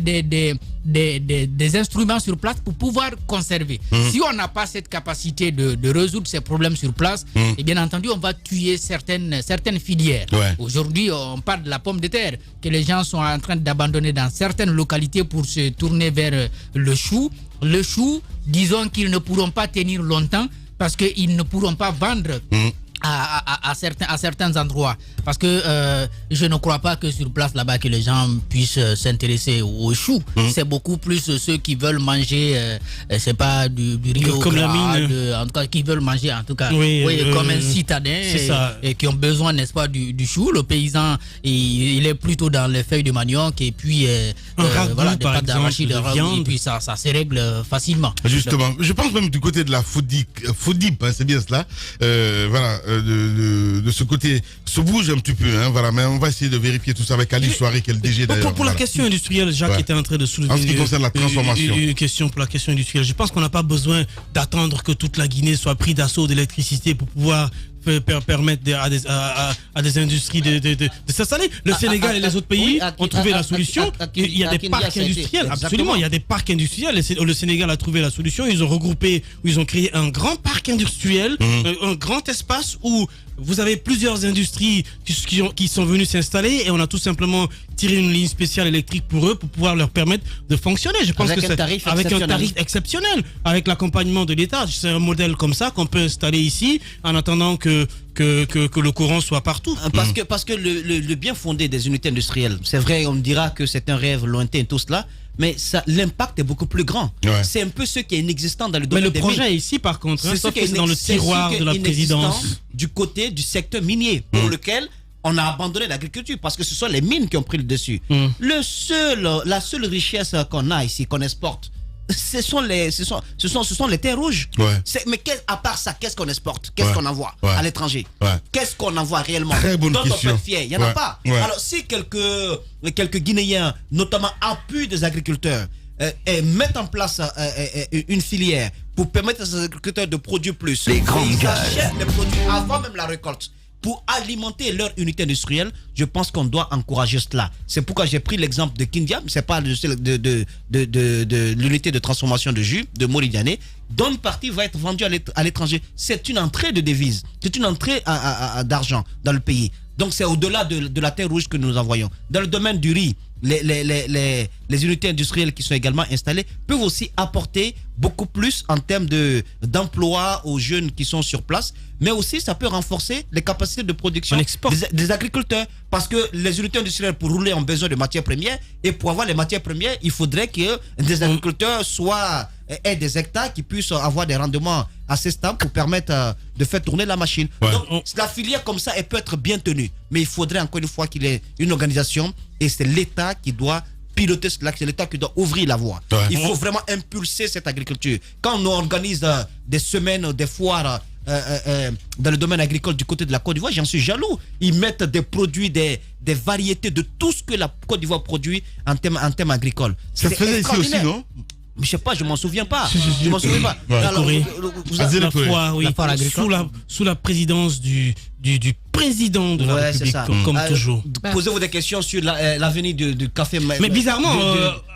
des instruments sur place pour pouvoir conserver. Si on n'a pas cette capacité de résoudre ces problèmes sur place, et bien entendu, on va tuer certaines filières. Aujourd'hui, on parle de la pomme de terre que les gens sont en train d'abandonner dans certaines localités pour se tourner vers le chou. Le chou, disons qu'ils ne pourront pas tenir longtemps parce qu'ils ne pourront pas vendre à certains endroits, parce que je ne crois pas que sur place là-bas que les gens puissent s'intéresser aux choux. C'est beaucoup plus ceux qui veulent manger c'est pas du riz au comme gras, la mine. en tout cas qui veulent manger en tout cas comme un citadin et qui ont besoin, n'est-ce pas, du chou. Le paysan il est plutôt dans les feuilles de manioc et puis ragoût, des pâtes d'arachide et puis ça se règle facilement. Justement, je pense même du côté de la FODIP, c'est bien cela. Voilà. De ce côté se bouge un petit peu, voilà, mais on va essayer de vérifier tout ça avec Ali Soiré, qui est le DG d'ailleurs. Pour la question industrielle, Jacques était en train de soulever en ce qui concerne la transformation. Une question pour la question industrielle. Je pense qu'on n'a pas besoin d'attendre que toute la Guinée soit prise d'assaut d'électricité pour pouvoir permettre à des industries de s'installer. Le Sénégal et les autres pays ont trouvé la solution. Il y a des parcs industriels, absolument, il y a des parcs industriels. Le Sénégal a trouvé la solution. Ils ont regroupé, ils ont créé un grand parc industriel, un grand espace où vous avez plusieurs industries qui sont venues s'installer et on a tout simplement tiré une ligne spéciale électrique pour eux pour pouvoir leur permettre de fonctionner. Je pense que c'est avec un tarif exceptionnel, avec l'accompagnement de l'État. C'est un modèle comme ça qu'on peut installer ici en attendant que le courant soit partout. Parce que le bien fondé des unités industrielles, c'est vrai, on me dira que c'est un rêve lointain tout cela, mais l'impact est beaucoup plus grand. C'est un peu ce qui est inexistant dans le domaine des mines. Mais le projet ici, par contre, c'est dans le tiroir de la présidence. Du côté du secteur minier, pour lequel on a abandonné l'agriculture, parce que ce sont les mines qui ont pris le dessus. La seule richesse qu'on a ici, qu'on exporte, ce sont les terres rouges. Mais à part ça, qu'est-ce qu'on exporte? Qu'est-ce qu'on envoie à l'étranger? Qu'est-ce qu'on envoie réellement? Très bonne dont question. on peut être fier? Il n'y en a pas. Alors si quelques Guinéens, notamment appuient des agriculteurs, et mettent en place une filière pour permettre à ces agriculteurs de produire plus, les grandes gueules, achètent les produits avant même la récolte pour alimenter leur unité industrielle. Je pense qu'on doit encourager cela. C'est pourquoi j'ai pris l'exemple de Kindia, c'est pas de l'unité de transformation de jus de Moridiane, dont une partie va être vendue à l'étranger. C'est une entrée de devises, c'est une entrée d'argent dans le pays. Donc c'est au-delà de la terre rouge que nous envoyons. Dans le domaine du riz, les unités industrielles qui sont également installées peuvent aussi apporter beaucoup plus en termes d'emploi aux jeunes qui sont sur place, mais aussi ça peut renforcer les capacités de production des agriculteurs, parce que les unités industrielles pour rouler ont besoin de matières premières, et pour avoir les matières premières, il faudrait que des agriculteurs aient des hectares qui puissent avoir des rendements assez stables pour permettre de faire tourner la machine. Donc la filière comme ça, elle peut être bien tenue, mais il faudrait encore une fois qu'il y ait une organisation, et c'est l'État qui doit piloter cela, c'est l'État qui doit ouvrir la voie. Il faut vraiment impulser cette agriculture. Quand on organise des semaines, des foires dans le domaine agricole du côté de la Côte d'Ivoire, j'en suis jaloux. Ils mettent des produits, des variétés de tout ce que la Côte d'Ivoire produit en termes agricoles. Ça se faisait ici aussi, non? Je sais pas, je m'en souviens pas. Je m'en souviens pas. Alors, la foire, oui, sous la présidence du président de la République, comme toujours. Posez-vous des questions sur l'avenir du café. Mais bizarrement,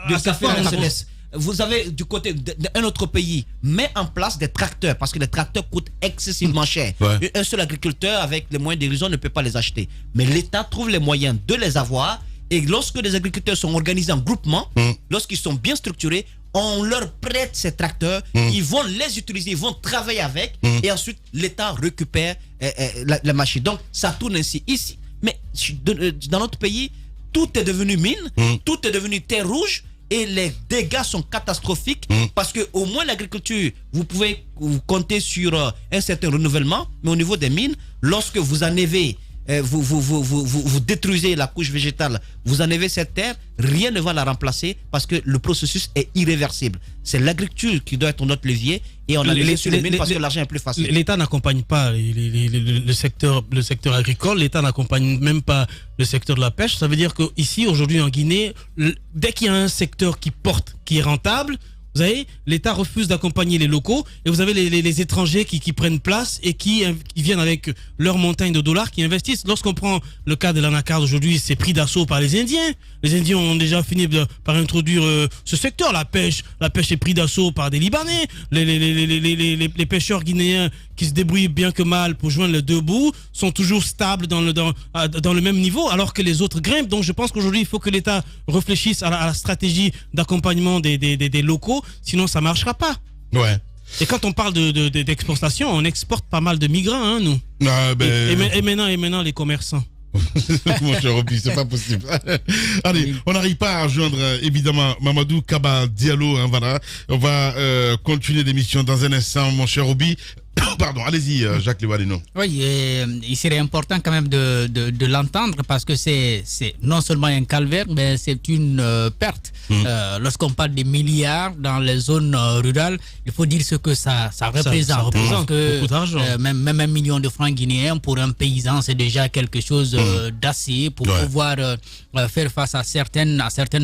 du café Mercedes. Vous avez du côté d'un autre pays, met en place des tracteurs parce que les tracteurs coûtent excessivement cher. Un seul agriculteur avec les moyens dérisoires ne peut pas les acheter. Mais l'État trouve les moyens de les avoir. Et lorsque les agriculteurs sont organisés en groupement, lorsqu'ils sont bien structurés, on leur prête ces tracteurs, ils vont les utiliser, ils vont travailler avec, et ensuite l'État récupère la machine. Donc ça tourne ainsi ici. Mais dans notre pays, tout est devenu mine, tout est devenu terre rouge, et les dégâts sont catastrophiques parce que au moins l'agriculture, vous pouvez compter sur un certain renouvellement, mais au niveau des mines, lorsque vous enlevez vous détruisez la couche végétale, vous enlevez cette terre, rien ne va la remplacer parce que le processus est irréversible. C'est l'agriculture qui doit être notre levier et on a laissé sur les mines parce que l'argent est plus facile. L'État n'accompagne pas le secteur agricole, l'État n'accompagne même pas le secteur de la pêche. Ça veut dire qu'ici, aujourd'hui en Guinée, dès qu'il y a un secteur qui porte, qui est rentable, vous savez, l'État refuse d'accompagner les locaux et vous avez les étrangers qui prennent place et qui viennent avec leur montagne de dollars, qui investissent. Lorsqu'on prend le cas de l'anacarde aujourd'hui, c'est pris d'assaut par les Indiens. Les Indiens ont déjà fini par introduire ce secteur. La pêche est pris d'assaut par des Libanais. Les pêcheurs guinéens qui se débrouillent bien que mal pour joindre les deux bouts sont toujours stables dans le même niveau alors que les autres grimpent. Donc je pense qu'aujourd'hui il faut que l'État réfléchisse à la stratégie d'accompagnement des locaux, sinon ça marchera pas. Ouais. Et quand on parle d'exportation, on exporte pas mal de migrants, hein, nous. Et maintenant les commerçants. Mon cher Roby, c'est pas possible. Allez, on n'arrive pas à rejoindre évidemment Mamadou Kaba Diallo, hein, voilà. On va continuer l'émission dans un instant, mon cher Roby. Pardon, allez-y, Jacques Levalino. Oui, il serait important quand même de l'entendre parce que c'est non seulement un calvaire, mais c'est une perte. Lorsqu'on parle des milliards dans les zones rurales, il faut dire ce que ça représente. Ça représente beaucoup d'argent. Même 1 million de francs guinéens pour un paysan, c'est déjà quelque chose d'assez pour pouvoir faire face à certaines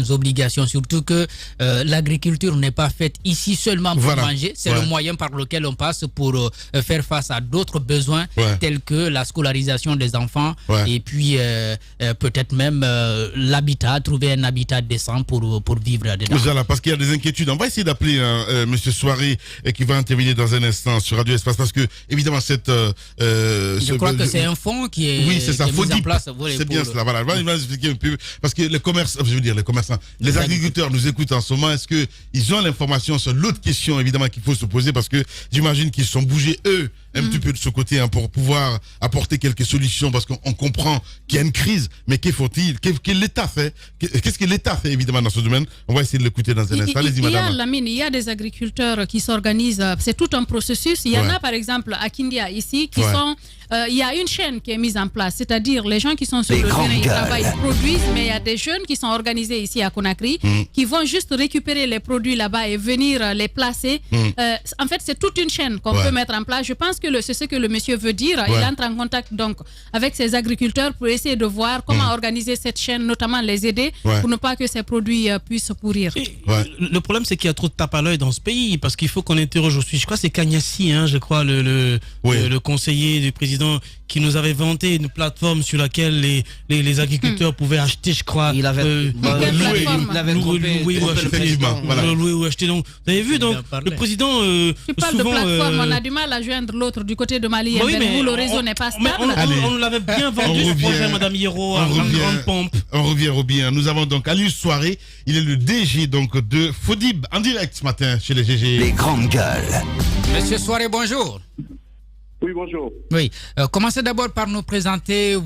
obligations. Surtout que l'agriculture n'est pas faite ici seulement pour manger, c'est le moyen par lequel on passe pour faire face à d'autres besoins tels que la scolarisation des enfants et puis peut-être même l'habitat, trouver un habitat décent pour vivre dedans. Voilà, parce qu'il y a des inquiétudes. On va essayer d'appeler Monsieur Soiré qui va intervenir dans un instant sur Radio Espace parce que évidemment je crois que c'est un fonds qui est, mis en place. C'est bien cela. Voilà, il va expliquer un peu parce que les commerçants, les agriculteurs nous écoutent en ce moment. Est-ce que ils ont l'information sur l'autre question évidemment qu'il faut se poser parce que j'imagine qu'ils sont bougés eux un petit peu de ce côté hein, pour pouvoir apporter quelques solutions parce qu'on comprend qu'il y a une crise, mais qu'il faut-il, que l'État fait, qu'est-ce que l'État fait évidemment dans ce domaine? On va essayer de l'écouter dans un instant. Allez-y, madame. Il y a des agriculteurs qui s'organisent, c'est tout un processus. Il y en a par exemple à Kindia ici qui sont il y a une chaîne qui est mise en place, c'est-à-dire les gens qui sont sur le terrain, ils travaillent, ils produisent, mais il y a des jeunes qui sont organisés ici à Conakry qui vont juste récupérer les produits là-bas et venir les placer. En fait, c'est toute une chaîne qu'on peut mettre en place. Je pense que c'est ce que le monsieur veut dire. Il entre en contact donc avec ses agriculteurs pour essayer de voir comment organiser cette chaîne, notamment les aider pour ne pas que ces produits puissent pourrir. Le problème, c'est qu'il y a trop de tape à l'œil dans ce pays parce qu'il faut qu'on interroge aussi. Je crois que c'est Kanyassi, hein, je crois, le conseiller du président qui nous avait vanté une plateforme sur laquelle les agriculteurs pouvaient acheter, je crois. Il avait loué ou acheter. Donc, vous avez vu, donc, le président. Tu parles de plateforme, on a du mal à joindre l'autre du côté de Mali, où le réseau n'est pas stable. On l'avait bien vendu, ce projet, Madame Hierro, en grande pompe. On revient au bien. Nous avons donc Alius Soiré, il est le DG donc, de Fodib, en direct ce matin chez les GG. Les grandes gueules. Monsieur Soiré, bonjour. Oui, bonjour. Oui, commencez d'abord par nous présenter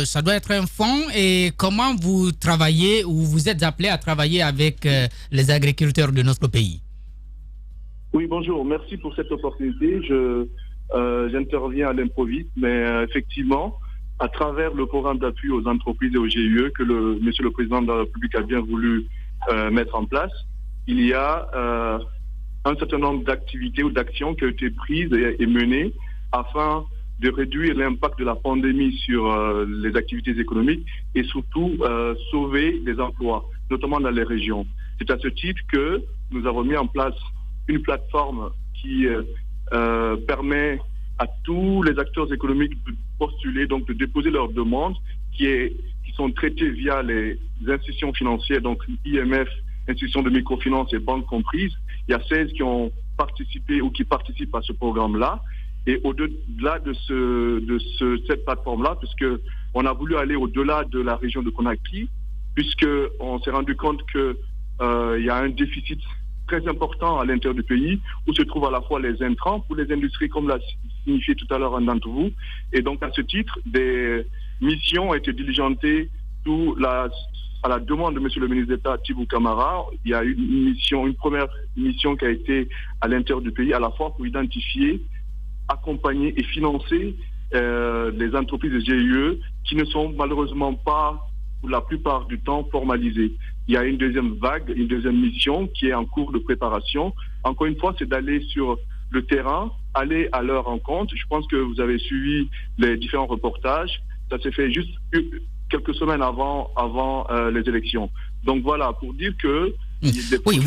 ça doit être un fonds et comment vous travaillez ou vous êtes appelé à travailler avec les agriculteurs de notre pays. Oui, bonjour. Merci pour cette opportunité. J'interviens à l'improviste, mais effectivement, à travers le programme d'appui aux entreprises et aux GIE que Monsieur le Président de la République a bien voulu mettre en place, il y a un certain nombre d'activités ou d'actions qui ont été prises et menées afin de réduire l'impact de la pandémie sur les activités économiques et surtout sauver les emplois, notamment dans les régions. C'est à ce titre que nous avons mis en place une plateforme qui permet à tous les acteurs économiques de postuler, donc de déposer leurs demandes qui sont traitées via les institutions financières, donc IMF, institutions de microfinance et banques comprises. Il y a 16 qui ont participé ou qui participent à ce programme-là. Et au-delà de cette plateforme-là, puisqu'on a voulu aller au-delà de la région de Conakry, puisqu'on s'est rendu compte qu'il y a un déficit très important à l'intérieur du pays, où se trouvent à la fois les intrants pour les industries, comme l'a signifié tout à l'heure un d'entre vous. Et donc, à ce titre, des missions ont été diligentées à la demande de M. le ministre d'État Tibou Camara. Il y a une première mission qui a été à l'intérieur du pays, à la fois pour identifier, accompagner et financer les entreprises de GIE qui ne sont malheureusement pas, pour la plupart du temps, formalisées. Il y a une deuxième vague, une deuxième mission qui est en cours de préparation. Encore une fois, c'est d'aller sur le terrain, aller à leur rencontre. Je pense que vous avez suivi les différents reportages. Ça s'est fait juste quelques semaines avant les élections. Donc voilà, pour dire que... Oui,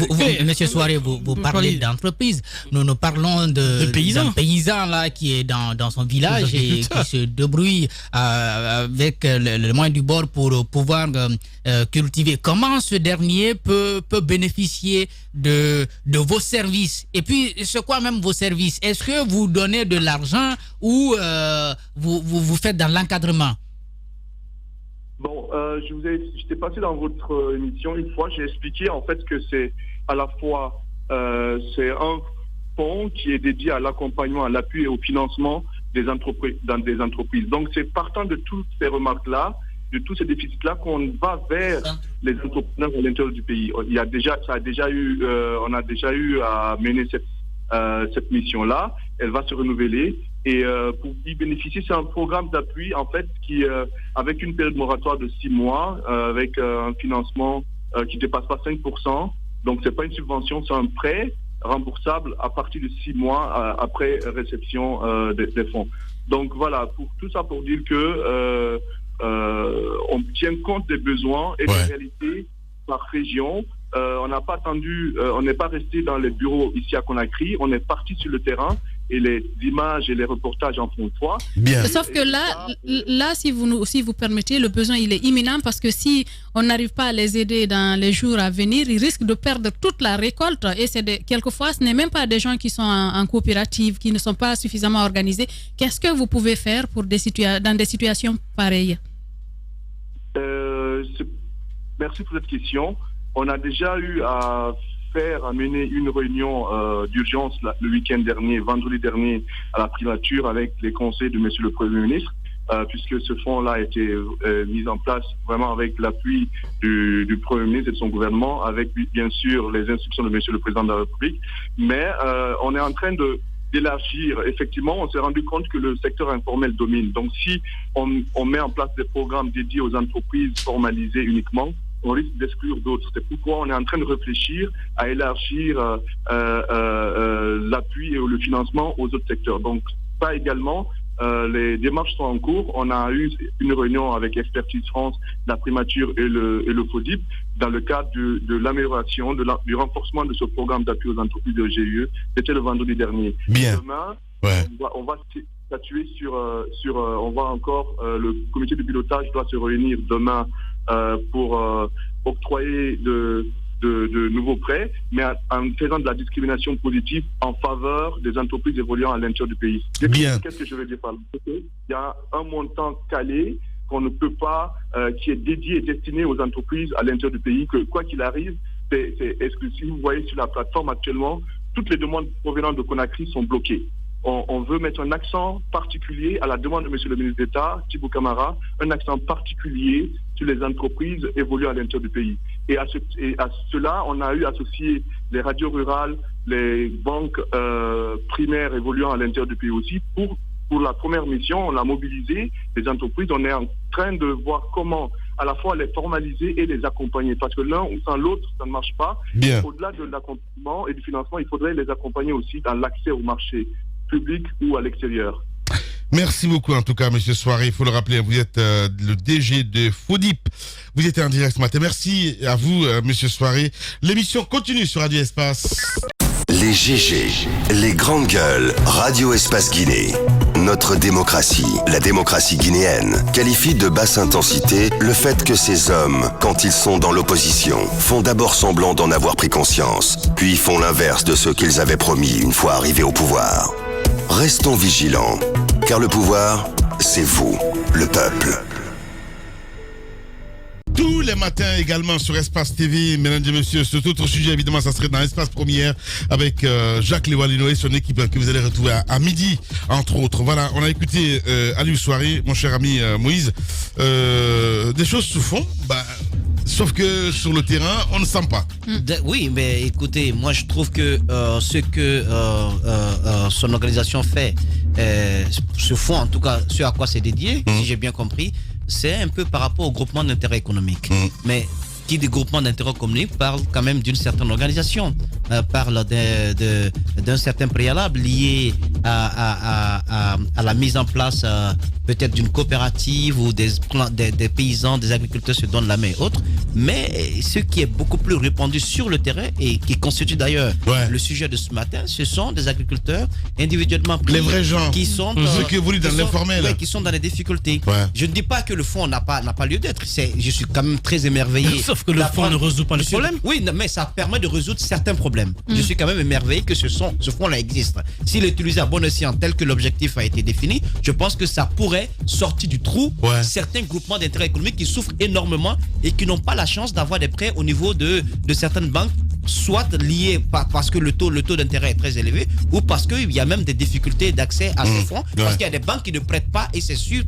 Monsieur Souaré, vous parlez d'entreprise. Nous parlons d'un paysan là qui est dans son village et qui se débrouille avec le moyen du bord pour pouvoir cultiver. Comment ce dernier peut bénéficier de vos services? Et puis, c'est quoi même vos services? Est-ce que vous donnez de l'argent ou vous faites dans l'encadrement? Bon, j'étais passé dans votre émission une fois, j'ai expliqué en fait que c'est à la fois c'est un fonds qui est dédié à l'accompagnement, à l'appui et au financement des entreprises dans des entreprises. Donc c'est partant de toutes ces remarques-là, de tous ces déficits-là qu'on va vers les entrepreneurs à l'intérieur du pays. On a déjà eu à mener cette mission-là. Elle va se renouveler. Et pour y bénéficier, c'est un programme d'appui en fait qui, avec une période moratoire de 6 mois, avec un financement qui ne dépasse pas 5%. Donc c'est pas une subvention, c'est un prêt remboursable à partir de 6 mois après réception des fonds. Donc voilà, pour tout ça pour dire que on tient compte des besoins et des réalités par région. On n'a pas attendu, on n'est pas resté dans les bureaux ici à Conakry, on est parti sur le terrain. Et les images et les reportages en font foi. Bien. Sauf que là, si vous permettez, le besoin il est imminent parce que si on n'arrive pas à les aider dans les jours à venir, ils risquent de perdre toute la récolte. Et quelquefois, ce n'est même pas des gens qui sont en coopérative, qui ne sont pas suffisamment organisés. Qu'est-ce que vous pouvez faire pour dans des situations pareilles? Merci pour cette question. On a déjà eu à mener une réunion d'urgence le week-end dernier, vendredi dernier, à la primature avec les conseils de M. le Premier ministre, puisque ce fonds-là a été mis en place vraiment avec l'appui du Premier ministre et de son gouvernement, avec bien sûr les instructions de M. le Président de la République. Mais on est en train d'élargir. Effectivement, on s'est rendu compte que le secteur informel domine. Donc si on met en place des programmes dédiés aux entreprises formalisées uniquement, on risque d'exclure d'autres. C'est pourquoi on est en train de réfléchir à élargir l'appui et le financement aux autres secteurs. Donc, ça également, les démarches sont en cours. On a eu une réunion avec Expertise France, la primature et le FODIP dans le cadre de l'amélioration, du renforcement de ce programme d'appui aux entreprises de GIE. C'était le vendredi dernier. Bien. Demain, on va statuer on va encore, le comité de pilotage doit se réunir demain pour octroyer de nouveaux prêts, mais en faisant de la discrimination positive en faveur des entreprises évoluant à l'intérieur du pays. Bien. Qu'est-ce que je veux dire par là? Il y a un montant calé qu'on ne peut pas, qui est dédié et destiné aux entreprises à l'intérieur du pays, que quoi qu'il arrive, c'est exclusif. Vous voyez sur la plateforme actuellement, toutes les demandes provenant de Conakry sont bloquées. On veut mettre un accent particulier à la demande de M. le ministre d'État, Tibou Camara, un accent particulier sur les entreprises évoluant à l'intérieur du pays. Et à cela, on a eu associé les radios rurales, les banques primaires évoluant à l'intérieur du pays aussi, pour pour la première mission, on a mobilisé les entreprises. On est en train de voir comment à la fois les formaliser et les accompagner. Parce que l'un ou sans l'autre, ça ne marche pas. Bien. Au-delà de l'accompagnement et du financement, il faudrait les accompagner aussi dans l'accès au marché public ou à l'extérieur. Merci beaucoup en tout cas, Monsieur Soiré. Il faut le rappeler, vous êtes le DG de FODIP. Vous étiez en direct ce matin. Merci à vous, Monsieur Soiré. L'émission continue sur Radio Espace. Les GG, les grandes gueules, Radio Espace Guinée. Notre démocratie, la démocratie guinéenne, qualifie de basse intensité le fait que ces hommes, quand ils sont dans l'opposition, font d'abord semblant d'en avoir pris conscience, puis font l'inverse de ce qu'ils avaient promis une fois arrivés au pouvoir. Restons vigilants, car le pouvoir, c'est vous, le peuple. Tous les matins également sur Espace TV, mesdames et messieurs, cet autre sujet évidemment ça serait dans Espace Première avec Jacques Lewalino et son équipe que vous allez retrouver à midi entre autres. Voilà, on a écouté Aliou Soiré, mon cher ami Moïse, des choses se font, sauf que sur le terrain on ne sent pas. Oui, mais écoutez, moi je trouve que ce que son organisation fait, ce fonds en tout cas, ce à quoi c'est dédié, si j'ai bien compris, c'est un peu par rapport au groupement d'intérêt économique. Mais qui dit groupement d'intérêt économique parle quand même d'une certaine organisation, parle d'un certain préalable lié à la mise en place peut-être d'une coopérative où des paysans, des agriculteurs se donnent la main et autres. Mais ce qui est beaucoup plus répandu sur le terrain et qui constitue d'ailleurs le sujet de ce matin, ce sont des agriculteurs individuellement pris, les vrais gens, qui sont ceux qui évoluent dans l'informel, qui sont dans les difficultés. Je ne dis pas que le fonds n'a pas lieu d'être. Je suis quand même très émerveillé. Sauf que le fonds ne résout pas le problème. Oui, mais ça permet de résoudre certains problèmes. Je suis quand même émerveillé que ce fonds-là existe. S'il est utilisé à bon escient tel que l'objectif a été défini, je pense que ça pourrait sortir du trou certains groupements d'intérêt économique qui souffrent énormément et qui n'ont pas la chance d'avoir des prêts au niveau de certaines banques, soit liés parce que le taux d'intérêt est très élevé ou parce qu'il y a même des difficultés d'accès à ces fonds, parce qu'il y a des banques qui ne prêtent pas et c'est sûr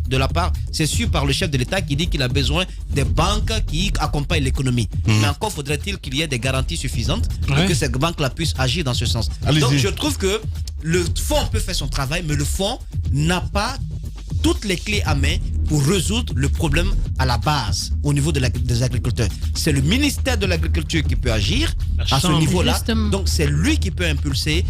par le chef de l'État qui dit qu'il a besoin des banques qui accompagnent l'économie. Mais encore faudrait-il qu'il y ait des garanties suffisantes pour que ces banques-là puissent agir dans ce sens. Donc je trouve que le fonds peut faire son travail, mais le fonds n'a pas toutes les clés à main pour résoudre le problème à la base au niveau des agriculteurs. C'est le ministère de l'Agriculture qui peut agir à ce niveau-là. Justement. Donc c'est lui qui peut impulser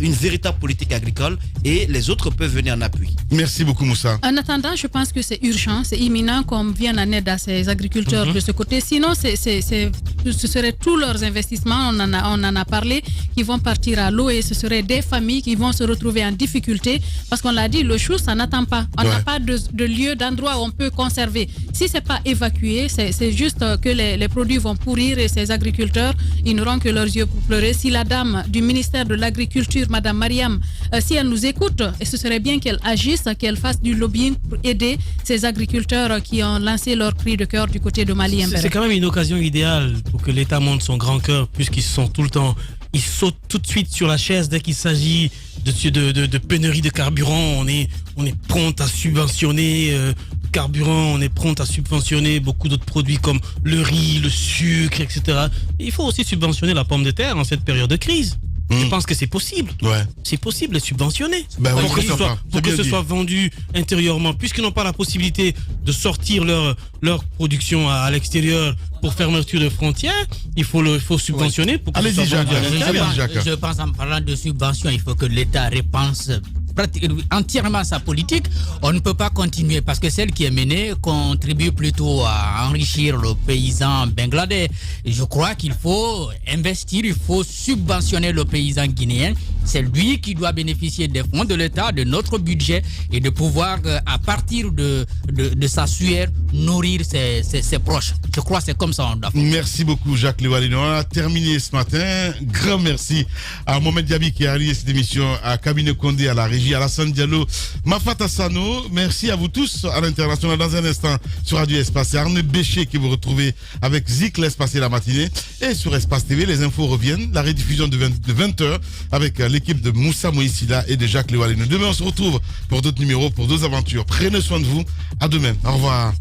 une véritable politique agricole et les autres peuvent venir en appui. Merci beaucoup Moussa. En attendant, je pense que c'est urgent, c'est imminent qu'on vienne en aide à ces agriculteurs de ce côté. Sinon, ce serait tous leurs investissements, on en a parlé, qui vont partir à l'eau et ce seraient des familles qui vont se retrouver en difficulté parce qu'on l'a dit, le chou, ça n'attend pas. On n'a pas de lieu, d'endroit où on peut conserver. Si ce n'est pas évacué, c'est juste que les produits vont pourrir et ces agriculteurs, ils n'auront que leurs yeux pour pleurer. Si la dame du ministère de l'Agriculture, Madame Mariam, si elle nous écoute, et ce serait bien qu'elle agisse, qu'elle fasse du lobbying pour aider ces agriculteurs qui ont lancé leur cri de cœur du côté de Mali. C'est quand même une occasion idéale pour que l'État montre son grand cœur, puisqu'ils sont tout le temps, ils sautent tout de suite sur la chaise dès qu'il s'agit de pénurie de carburant. On est prompt à subventionner carburant, on est prompt à subventionner beaucoup d'autres produits comme le riz, le sucre, etc. Il faut aussi subventionner la pomme de terre en cette période de crise. Je pense que c'est possible. C'est possible de subventionner. Pour que ce soit vendu intérieurement. Puisqu'ils n'ont pas la possibilité de sortir leur production à l'extérieur pour fermeture de frontières, il faut subventionner. Pour que allez-y, Jacques. Je pense en parlant de subvention, il faut que l'État repense entièrement sa politique. On ne peut pas continuer parce que celle qui est menée contribue plutôt à enrichir le paysan bangladais. Et je crois qu'il faut investir, il faut subventionner le paysan guinéen. C'est lui qui doit bénéficier des fonds de l'État, de notre budget et de pouvoir, à partir de sa sueur, nourrir ses proches. Je crois que c'est comme ça on doit faire. Merci beaucoup Jacques Lewalino. On a terminé ce matin. Grand merci à Mohamed Diaby qui a réalisé cette émission, à Kabine Kondé à la régie, à Alassane Diallo, Mafata Sano. Merci à vous tous à l'international. Dans un instant sur Radio Espace, c'est Arnaud Béché qui vous retrouvez avec Zik Laisse passer la matinée. Et sur Espace TV, les infos reviennent. La rediffusion de 20h avec l'équipe de Moussa Moïsila et de Jacques Lewalino. Demain, on se retrouve pour d'autres numéros, pour d'autres aventures. Prenez soin de vous. À demain. Au revoir.